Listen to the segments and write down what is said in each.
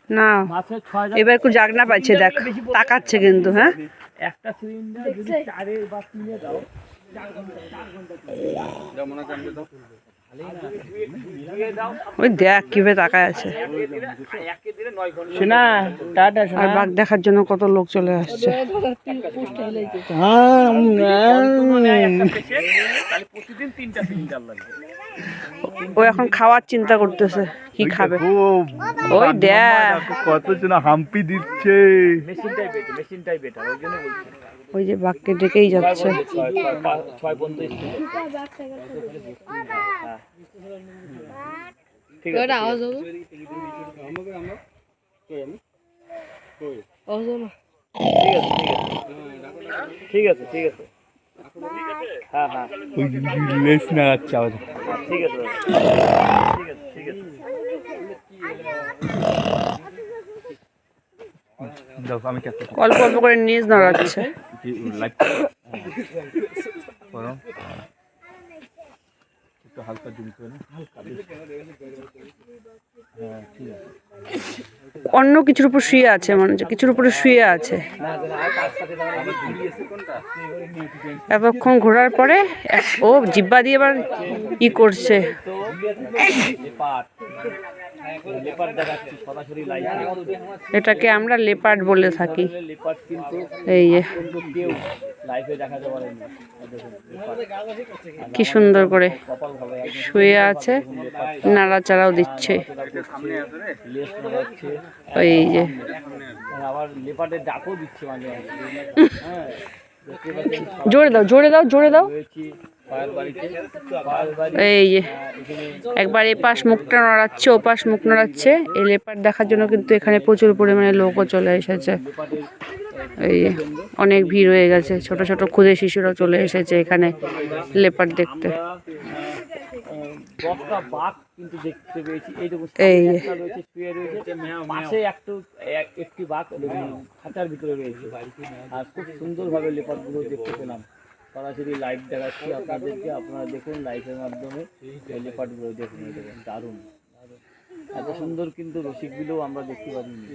না এবার একটু জাগনা পাচ্ছে, দেখ তাকাচ্ছে কিন্তু। হ্যাঁ একটা সিলিন্ডার যদি 4 বা 3 দাও, 4 ঘন্টা যেমন আছে আমি দাও ওই দেখ কিভাবে তাকায় আছে। শোনা টাটা আর শোনা বাঘ দেখার জন্য কত লোক চলে আসছে। প্রতিদিন 3টা সিলিন্ডার লাগবে। ও এখন খাওয়ার চিন্তা করতেছে, কি খাবে। ওই দেখ কতজন হাম্পি দিচ্ছে। মেশিনটাই বেটার, ওই জন্য বলছি। ওই যে বাঘকে ডেকেই যাচ্ছে। 6 পর্যন্ত স্পিড। ঠিক আছে আওয়াজ হবে। ঠিক আছে ঠিক আছে। হ্যাঁ হ্যাঁ ওই লেস না আচ্ছা ঠিক আছে ঠিক আছে ঠিক আছে। দেখো আমি অল্প অল্প করে নিজ নড়াচ্ছে। একটু হালকা জুম করে না, হালকা হ্যাঁ ঠিক আছে। অন্য কিছুর উপর শুয়ে আছে, মনে হচ্ছে কিছুর উপরে শুয়ে আছে। এতক্ষণ ঘোরার পরে ও জিব্বা দিয়ে এবার ই করছে। এটাকে আমরা লেপার্ড বলে থাকি। এই যে কি সুন্দর করে শুয়ে আছে, নাড়াচাড়াও দিচ্ছে। এই যে আবার লেপার্ডের ডাকও দিচ্ছে মাঝে মাঝে। জোরে দাও জোরে দাও জোরে দাও। এই যে একবার এপাশ মুখটা নড়াচ্ছে, ওপাশ মুখ নড়াচ্ছে। এই লেপার্ড দেখার জন্য কিন্তু এখানে প্রচুর পরিমাণে লোকও চলে এসেছে। এই অনেক ভিড় হয়ে গেছে, ছোট ছোট ক্ষুদে শিশুরাও চলে এসেছে এখানে লেপার্ড দেখতে। এই একটি বাঘ খাঁচার ভিতরে রয়েছে। আর খুব সুন্দর ভাবে লেপার্ড গুলো দেখতে পেলাম। সরাসরি লাইভ দেখাচ্ছি আপনাদেরকে, আপনারা দেখুন লাইভের মাধ্যমে লেপার্ড গুলো দেখুন। দারুণ এত সুন্দর কিন্তু রসিকগুলো আমরা দেখতে পারিনি।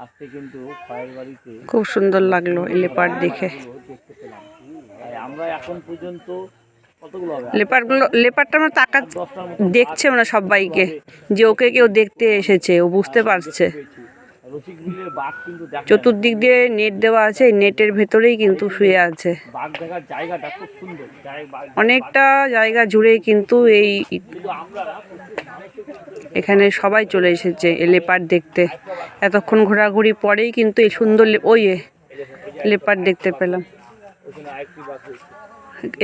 আজকে কিন্তু খয়ের বাড়িতে খুব সুন্দর লাগলো এই লেপার্ড দেখে। দেখতে পেলাম। আমরা এখন পর্যন্ত লেপার্ডটা আমরা দেখছে মানে সবাইকে, যে ওকে কেউ দেখতে এসেছে, ও বুঝতে পারছে। চতুর্দিক দিয়ে নেট দেওয়া আছে, এই নেটের ভেতরেই কিন্তু শুয়ে আছে। অনেকটা জায়গা জুড়েই কিন্তু এখানে সবাই চলে এসেছে এই লেপার্ড দেখতে। এতক্ষণ ঘোরাঘুরি পরেই কিন্তু এই সুন্দর লেপার্ড দেখতে পেলাম।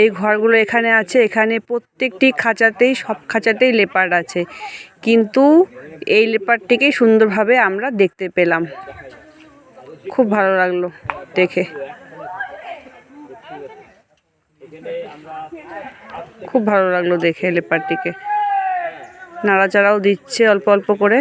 এই ঘরগুলো এখানে আছে, এখানে প্রত্যেকটি খাঁচাতেই, সব খাঁচাতেই লেপার্ড আছে, কিন্তু এই লেপার্ডটিকেই সুন্দরভাবে আমরা দেখতে পেলাম। খুব ভালো লাগলো দেখে, খুব ভালো লাগলো দেখে লেপার্ডটিকে। নাড়াচাড়াও দিচ্ছে অল্প অল্প করে।